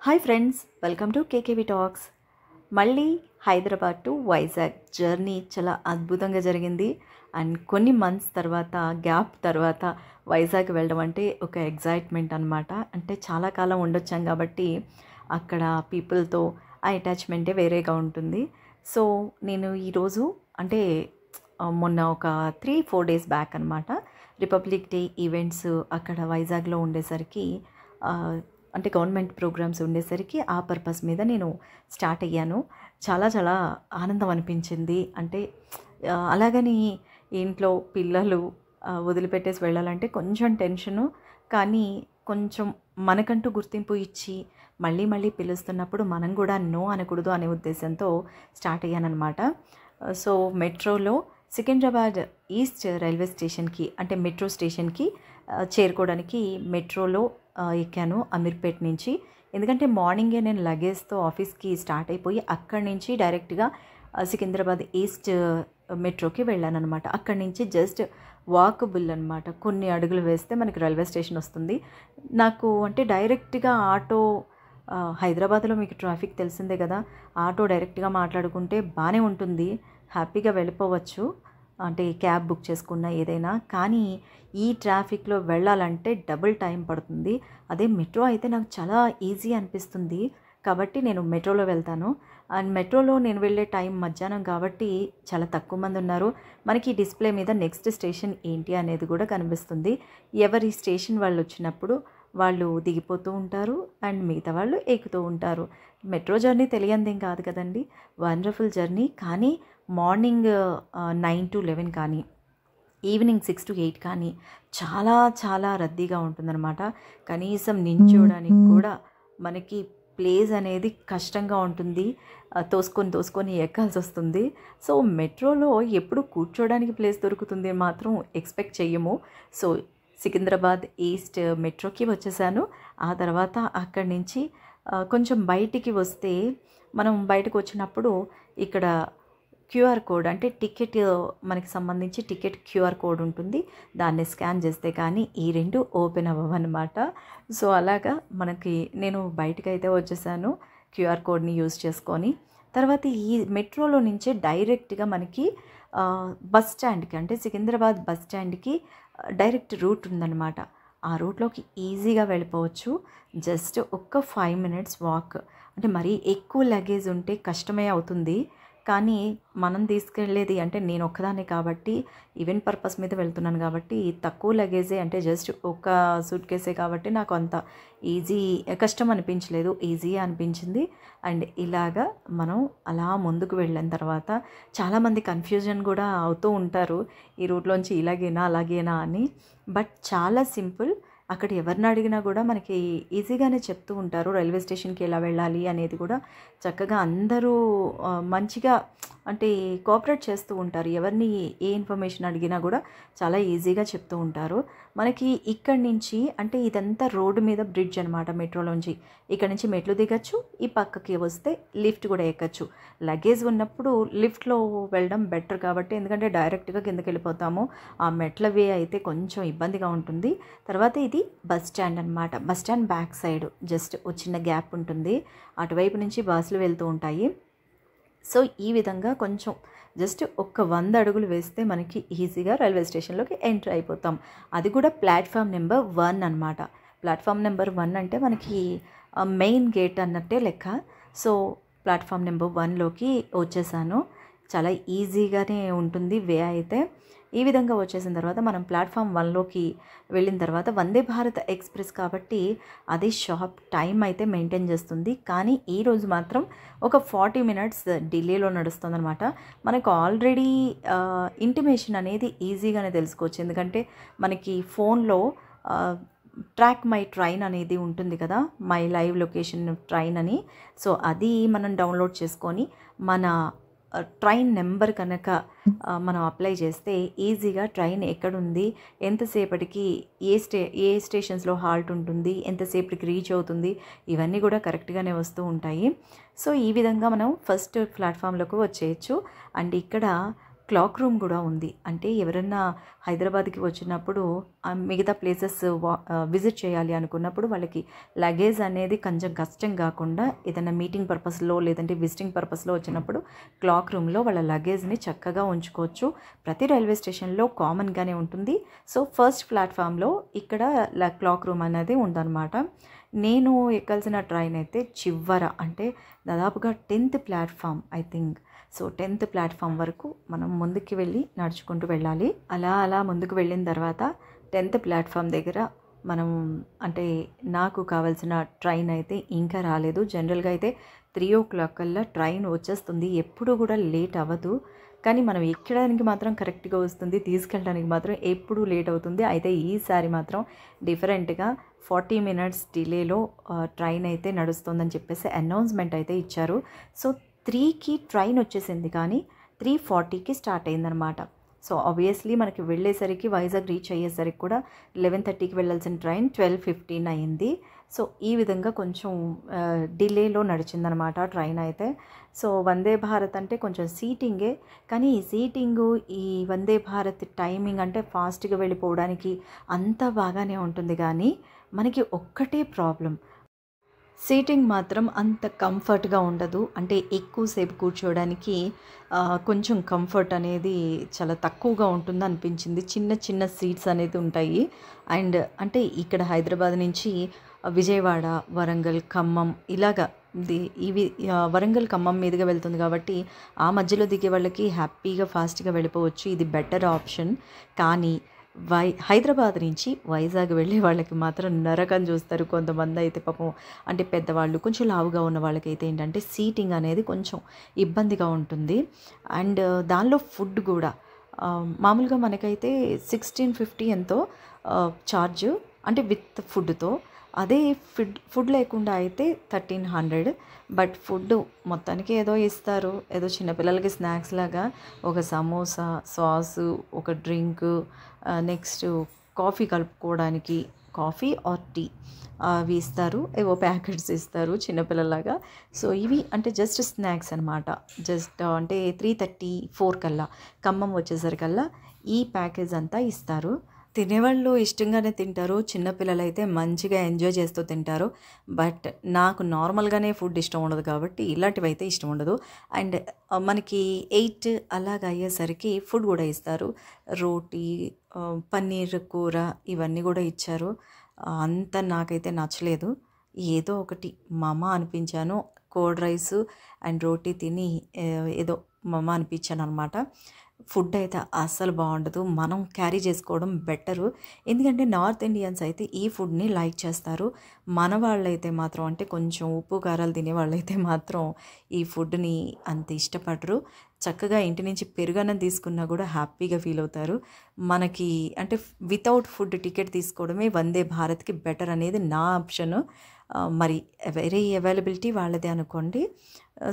Hi friends, welcome to KKV talks. మళ్ళీ Hyderabad to Vizag journey చాలా అద్భుతంగా జరిగింది. అండ్ కొన్ని మంత్స్ తర్వాత గ్యాప్ తర్వాత వైజాగ్ వెళ్ళడం అంటే ఒక ఎగ్జైట్మెంట్ అనమాట. అంటే చాలా కాలం ఉండొచ్చాం కాబట్టి అక్కడ పీపుల్తో ఆ అటాచ్మెంటే వేరేగా ఉంటుంది. సో నేను ఈరోజు అంటే మొన్న ఒక 3-4 డేస్ బ్యాక్ అనమాట, రిపబ్లిక్ డే ఈవెంట్స్ అక్కడ వైజాగ్లో ఉండేసరికి అంటే గవర్నమెంట్ ప్రోగ్రామ్స్ ఉండేసరికి ఆ పర్పస్ మీద నేను స్టార్ట్ అయ్యాను. చాలా చాలా ఆనందం అనిపించింది. అంటే అలాగని ఇంట్లో పిల్లలు వదిలిపెట్టేసి వెళ్ళాలంటే కొంచెం టెన్షను, కానీ కొంచెం మనకంటూ గుర్తింపు ఇచ్చి మళ్ళీ మళ్ళీ పిలుస్తున్నప్పుడు మనం కూడా నో అనకూడదు అనే ఉద్దేశంతో స్టార్ట్ అయ్యానమాట. సో మెట్రోలో సికింద్రాబాద్ ఈస్ట్ రైల్వే స్టేషన్కి అంటే మెట్రో స్టేషన్కి చేరుకోవడానికి మెట్రోలో ఎక్కాను అమీర్పేట్ నుంచి. ఎందుకంటే మార్నింగే నేను లగేజ్తో ఆఫీస్కి స్టార్ట్ అయిపోయి అక్కడి నుంచి డైరెక్ట్గా సికింద్రాబాద్ ఈస్ట్ మెట్రోకి వెళ్ళాను అనమాట. అక్కడి నుంచి జస్ట్ వాకబుల్ అనమాట, కొన్ని అడుగులు వేస్తే మనకి రైల్వే స్టేషన్ వస్తుంది. నాకు అంటే డైరెక్ట్గా ఆటో, హైదరాబాద్లో మీకు ట్రాఫిక్ తెలిసిందే కదా, ఆటో డైరెక్ట్గా మాట్లాడుకుంటే బాగానే ఉంటుంది, హ్యాపీగా వెళ్ళిపోవచ్చు, అంటే క్యాబ్ బుక్ చేసుకున్న ఏదైనా. కానీ ఈ ట్రాఫిక్లో వెళ్ళాలంటే డబుల్ టైం పడుతుంది. అదే మెట్రో అయితే నాకు చాలా ఈజీ అనిపిస్తుంది కాబట్టి నేను మెట్రోలో వెళ్తాను. అండ్ మెట్రోలో నేను వెళ్ళే టైం మధ్యాహ్నం కాబట్టి చాలా తక్కువ మంది ఉన్నారు. మనకి డిస్ప్లే మీద నెక్స్ట్ స్టేషన్ ఏంటి అనేది కూడా కనిపిస్తుంది. ఎవరి స్టేషన్ వాళ్ళు వచ్చినప్పుడు వాళ్ళు దిగిపోతూ ఉంటారు అండ్ మిగతా వాళ్ళు ఎక్కుతూ ఉంటారు. మెట్రో జర్నీ తెలియందేం కాదు కదండి, వండర్ఫుల్ జర్నీ. కానీ మార్నింగ్ 9 to 11 కానీ ఈవినింగ్ 6 to 8 కానీ చాలా చాలా రద్దీగా ఉంటుందన్నమాట. కనీసం నించోడానికి కూడా మనకి ప్లేస్ అనేది కష్టంగా ఉంటుంది, తోసుకొని ఎక్కాల్సి వస్తుంది. సో మెట్రోలో ఎప్పుడు కూర్చోడానికి ప్లేస్ దొరుకుతుంది మాత్రం ఎక్స్పెక్ట్ చెయ్యము. సో సికింద్రాబాద్ ఈస్ట్ మెట్రోకి వచ్చేసాను. ఆ తర్వాత అక్కడి నుంచి కొంచెం బయటికి వస్తే, మనం బయటకు వచ్చినప్పుడు ఇక్కడ క్యూఆర్ కోడ్ అంటే టికెట్, మనకి సంబంధించి టికెట్ క్యూఆర్ కోడ్ ఉంటుంది, దాన్ని స్కాన్ చేస్తే కానీ ఈ రెండు ఓపెన్ అవ్వవన్నమాట. సో అలాగా నేను బయటకైతే వచ్చేసాను క్యూఆర్ కోడ్ని యూజ్ చేసుకొని. తర్వాత ఈ మెట్రోలో నుంచే డైరెక్ట్గా మనకి బస్ స్టాండ్కి అంటే సికింద్రాబాద్ బస్ స్టాండ్కి డైరెక్ట్ రూట్ ఉందన్నమాట. ఆ రూట్లోకి ఈజీగా వెళ్ళిపోవచ్చు. జస్ట్ ఒక్క 5 minutes వాక్. అంటే మరీ ఎక్కువ లగేజ్ ఉంటే కష్టమే అవుతుంది, కానీ మనం తీసుకెళ్ళేది అంటే నేను ఒక్కదాన్ని కాబట్టి ఈవెంట్ పర్పస్ మీద వెళ్తున్నాను కాబట్టి తక్కువ లగేజే, అంటే జస్ట్ ఒక సూట్ కేసే కాబట్టి నాకు అంత కష్టం అనిపించలేదు, ఈజీ అనిపించింది. అండ్ ఇలాగా మనం అలా ముందుకు వెళ్ళిన తర్వాత చాలామంది కన్ఫ్యూజన్ కూడా అవుతూ ఉంటారు, ఈ రూట్లోంచి ఇలాగేనా అలాగేనా అని. బట్ చాలా సింపుల్. అక్కడ ఎవరిని అడిగినా కూడా మనకి ఈజీగానే చెప్తూ ఉంటారు రైల్వే స్టేషన్కి ఎలా వెళ్ళాలి అనేది కూడా. చక్కగా అందరూ మంచిగా అంటే కోఆపరేట్ చేస్తూ ఉంటారు. ఎవరిని ఏ ఇన్ఫర్మేషన్ అడిగినా కూడా చాలా ఈజీగా చెప్తూ ఉంటారు. మనకి ఇక్కడి నుంచి అంటే ఇదంతా రోడ్డు మీద బ్రిడ్జ్ అనమాట, మెట్రోలోంచి ఇక్కడ నుంచి మెట్లు దిగచ్చు, ఈ పక్కకి వస్తే లిఫ్ట్ కూడా ఎక్కచ్చు. లగేజ్ ఉన్నప్పుడు లిఫ్ట్లో వెళ్ళడం బెటర్ కాబట్టి, ఎందుకంటే డైరెక్ట్గా కిందకి వెళ్ళిపోతాము, ఆ మెట్ల వే అయితే కొంచెం ఇబ్బందిగా ఉంటుంది. తర్వాత ఇది బస్ స్టాండ్ అనమాట. Bus stand back side just ఒక చిన్న గ్యాప్ ఉంటుంది, అటువైపు నుంచి బస్సులు వెళ్తూ ఉంటాయి. సో ఈ విధంగా కొంచెం జస్ట్ ఒక 100 అడుగులు వేస్తే మనకి ఈజీగా రైల్వే స్టేషన్లోకి ఎంటర్ అయిపోతాం. అది కూడా ప్లాట్ఫామ్ నెంబర్ 1 అనమాట. ప్లాట్ఫామ్ నెంబర్ 1 అంటే మనకి మెయిన్ గేట్ అన్నట్టే లెక్క. సో ప్లాట్ఫామ్ నెంబర్ 1లోకి వచ్చేసాను. చాలా ఈజీగానే ఉంటుంది వే అయితే. ఈ విధంగా వచ్చేసిన తర్వాత మనం ప్లాట్ఫామ్ 1లోకి వెళ్ళిన తర్వాత వందే భారత్ ఎక్స్ప్రెస్ కాబట్టి అది షార్ప్ టైం అయితే మెయింటైన్ చేస్తుంది. కానీ ఈరోజు మాత్రం ఒక 40 minutes డిలేలో నడుస్తుంది అనమాట. మనకు ఆల్రెడీ ఇంటిమేషన్ అనేది ఈజీగానే తెలుసుకోవచ్చు, ఎందుకంటే మనకి ఫోన్లో ట్రాక్ మై ట్రైన్ అనేది ఉంటుంది కదా, మై లైవ్ లొకేషన్ ట్రైన్ అని. సో అది మనం డౌన్లోడ్ చేసుకొని మన ట్రైన్ నెంబర్ కనుక మనం అప్లై చేస్తే ఈజీగా ట్రైన్ ఎక్కడుంది, ఎంతసేపటికి ఏ స్టేషన్స్లో హాల్ట్ ఉంటుంది, ఎంతసేపటికి రీచ్ అవుతుంది, ఇవన్నీ కూడా కరెక్ట్గానే వస్తూ ఉంటాయి. సో ఈ విధంగా మనం ఫస్ట్ ప్లాట్ఫామ్లోకి వచ్చేయచ్చు. అండ్ ఇక్కడ క్లాక్ రూమ్ కూడా ఉంది. అంటే ఎవరన్నా హైదరాబాద్కి వచ్చినప్పుడు మిగతా ప్లేసెస్ విజిట్ చేయాలి అనుకున్నప్పుడు వాళ్ళకి లగేజ్ అనేది కొంచెం కష్టం కాకుండా ఏదైనా మీటింగ్ పర్పస్లో లేదంటే విజిటింగ్ పర్పస్లో వచ్చినప్పుడు క్లాక్ రూమ్లో వాళ్ళ లగేజ్ని చక్కగా ఉంచుకోవచ్చు. ప్రతి రైల్వే స్టేషన్లో కామన్గానే ఉంటుంది. సో ఫస్ట్ ప్లాట్ఫామ్లో ఇక్కడ క్లాక్ రూమ్ అనేది ఉందన్నమాట. నేను ఎక్కాల్సిన ట్రైన్ అయితే చివర, అంటే దాదాపుగా 10th platform I think. So 10th platform వరకు మనం ముందుకు వెళ్ళి నడుచుకుంటూ వెళ్ళాలి. అలా ముందుకు వెళ్ళిన తర్వాత 10th ప్లాట్ఫామ్ దగ్గర మనం, అంటే నాకు కావాల్సిన ట్రైన్ అయితే ఇంకా రాలేదు. జనరల్గా అయితే 3 o'clock కల్లా ట్రైన్ వచ్చేస్తుంది, ఎప్పుడు కూడా లేట్ అవ్వదు. కానీ మనం ఎక్కడానికి మాత్రం కరెక్ట్గా వస్తుంది, తీసుకెళ్ళడానికి మాత్రం ఎప్పుడు లేట్ అవుతుంది. అయితే ఈసారి మాత్రం డిఫరెంట్గా 40 minutes డిలేలో ట్రైన్ అయితే నడుస్తుందని చెప్పేసి అనౌన్స్మెంట్ అయితే ఇచ్చారు. సో 3కి ట్రైన్ వచ్చేసింది, కానీ 3:40కి స్టార్ట్ అయిందనమాట. సో ఆబ్వియస్లీ మనకి వెళ్ళేసరికి వైజాగ్ రీచ్ అయ్యేసరికి కూడా 11:30కి వెళ్ళాల్సిన ట్రైన్ 12:15 అయింది. సో ఈ విధంగా కొంచెం డిలేలో నడిచిందనమాట ట్రైన్ అయితే. సో వందే భారత్ అంటే కొంచెం సీటింగే, కానీ ఈ సీటింగు ఈ వందే భారత్ టైమింగ్ అంటే ఫాస్ట్గా వెళ్ళిపోవడానికి అంతా బాగానే ఉంటుంది, కానీ మనకి ఒక్కటే ప్రాబ్లం, సీటింగ్ మాత్రం అంత కంఫర్ట్గా ఉండదు. అంటే ఎక్కువసేపు కూర్చోవడానికి కొంచెం కంఫర్ట్ అనేది చాలా తక్కువగా ఉంటుంది అనిపించింది. చిన్న చిన్న సీట్స్ అనేది ఉంటాయి. అండ్ అంటే ఇక్కడ హైదరాబాద్ నుంచి విజయవాడ, వరంగల్, ఖమ్మం ఇలాగా ఇవి వరంగల్, ఖమ్మం మీదుగా వెళ్తుంది కాబట్టి ఆ మధ్యలో దిగే వాళ్ళకి హ్యాపీగా ఫాస్ట్గా వెళ్ళిపోవచ్చు. ఇది బెటర్ ఆప్షన్. కానీ హైదరాబాద్ నుంచి వైజాగ్ వెళ్ళే వాళ్ళకి మాత్రం నరకం చూస్తారు కొంతమంది అయితే పాపం. అంటే పెద్దవాళ్ళు, కొంచెం లావుగా ఉన్న వాళ్ళకైతే ఏంటంటే సీటింగ్ అనేది కొంచెం ఇబ్బందిగా ఉంటుంది. అండ్ దానిలో ఫుడ్ కూడా మామూలుగా మనకైతే 1650 ఎంతో ఛార్జ్, అంటే విత్ ఫుడ్తో. అదే ఫుడ్ లేకుండా అయితే 1300. బట్ ఫుడ్ మొత్తానికి ఏదో ఇస్తారు, ఏదో చిన్నపిల్లలకి స్నాక్స్ లాగా ఒక సమోసా, సాసు, ఒక డ్రింక్, నెక్స్ట్ కాఫీ కలుపుకోవడానికి కాఫీ ఆర్ టీ అవి ఇస్తారు, ఏవో ప్యాకెట్స్ ఇస్తారు చిన్నపిల్లలాగా. సో ఇవి అంటే జస్ట్ స్నాక్స్ అనమాట. జస్ట్ అంటే 3:34 కల్లా ఖమ్మం వచ్చేసరికల్లా ఈ ప్యాకేజ్ అంతా ఇస్తారు. తినేవాళ్ళు ఇష్టంగానే తింటారు, చిన్నపిల్లలు అయితే మంచిగా ఎంజాయ్ చేస్తూ తింటారు. బట్ నాకు నార్మల్గానే ఫుడ్ ఇష్టం ఉండదు కాబట్టి ఇలాంటివి అయితే ఇష్టం ఉండదు. అండ్ మనకి 8 అలాగ అయ్యేసరికి ఫుడ్ కూడా ఇస్తారు. రోటీ, పన్నీర్ కూర ఇవన్నీ కూడా ఇచ్చారు. అంత నాకైతే నచ్చలేదు. ఏదో ఒకటి మమ అనిపించాను. కోల్డ్ రైస్ అండ్ రోటీ తిని ఏదో మమ అనిపించాను అనమాట. ఫుడ్ అయితే అస్సలు బాగుండదు. మనం క్యారీ చేసుకోవడం బెటరు. ఎందుకంటే నార్త్ ఇండియన్స్ అయితే ఈ ఫుడ్ని లైక్ చేస్తారు. మన వాళ్ళైతే మాత్రం, అంటే కొంచెం ఉప్పు కారాలు తినే వాళ్ళైతే మాత్రం ఈ ఫుడ్ని అంత ఇష్టపడరు. చక్కగా ఇంటి నుంచి పెరుగన్నం తీసుకున్నా కూడా హ్యాపీగా ఫీల్ అవుతారు. మనకి అంటే వితౌట్ ఫుడ్ టికెట్ తీసుకోవడమే వందే భారత్కి బెటర్ అనేది నా ఆప్షను. మరి వేరే అవైలబిలిటీ వాళ్ళదే అనుకోండి.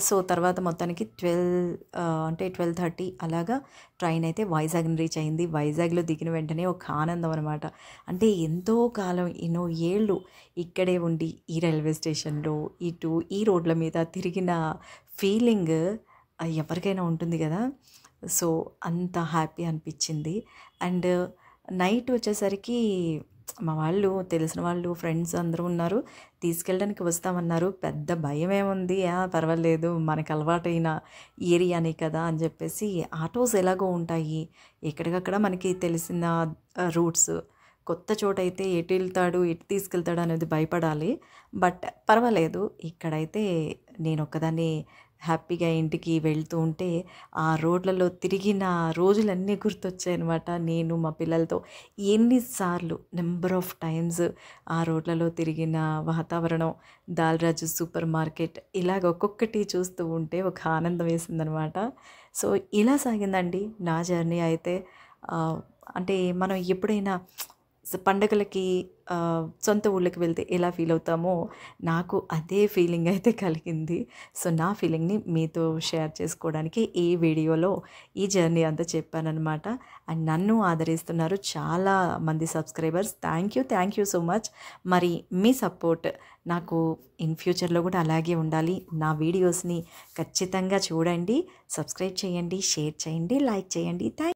సో తర్వాత మొత్తానికి 12:30 అలాగా ట్రైన్ అయితే వైజాగ్ని రీచ్ అయింది. వైజాగ్లో దిగిన వెంటనే ఒక ఆనందం అనమాట. అంటే ఎంతో కాలం, ఎన్నో ఏళ్ళు ఇక్కడే ఉండి ఈ రైల్వే స్టేషన్లో ఇటు ఈ రోడ్ల మీద తిరిగిన ఫీలింగ్ ఎవరికైనా ఉంటుంది కదా. సో అంత హ్యాపీ అనిపించింది. అండ్ నైట్ వచ్చేసరికి మా వాళ్ళు, తెలిసిన వాళ్ళు, ఫ్రెండ్స్ అందరూ ఉన్నారు, తీసుకెళ్ళడానికి వస్తామన్నారు. పెద్ద భయం ఏముంది, పర్వాలేదు మనకు అలవాటైన ఏరియానే కదా అని చెప్పేసి ఆటోస్ ఎలాగో ఉంటాయి, ఎక్కడికక్కడ మనకి తెలిసిన రూట్స్. కొత్త చోట అయితే ఎటు వెళ్తాడు, ఎటు తీసుకెళ్తాడు అనేది భయపడాలి. బట్ పర్వాలేదు, ఇక్కడైతే నేను ఒక్కదాన్ని హ్యాపీగా ఇంటికి వెళ్తూ ఉంటే ఆ రోడ్లలో తిరిగిన రోజులన్నీ గుర్తొచ్చాయన్నమాట. నేను మా పిల్లలతో ఎన్నిసార్లు, నెంబర్ ఆఫ్ టైమ్స్ ఆ రోడ్లలో తిరిగిన వాతావరణం, దాల్రాజు సూపర్ మార్కెట్, ఇలాగ ఒక్కొక్కటి చూస్తూ ఉంటే ఒక ఆనందం వేసిందనమాట. సో ఇలా సాగిందండి నా జర్నీ అయితే. అంటే మనం ఎప్పుడైనా పండగలకి సొంత ఊళ్ళకి వెళ్తే ఎలా ఫీల్ అవుతామో నాకు అదే ఫీలింగ్ అయితే కలిగింది. సో, నా ఫీలింగ్‌ని మీతో షేర్ చేసుకోవడానికి ఈ వీడియోలో ఈ జర్నీ అంతా చెప్పాననమాట. అండ్ నన్ను ఆదరిస్తున్నారు చాలా మంది subscribers. Thank you so much. మరి మీ సపోర్ట్ నాకు ఇన్ ఫ్యూచర్‌లో కూడా అలాగే ఉండాలి. నా వీడియోస్‌ని ఖచ్చితంగా చూడండి, సబ్స్క్రైబ్ చేయండి, షేర్ చేయండి, లైక్ చేయండి.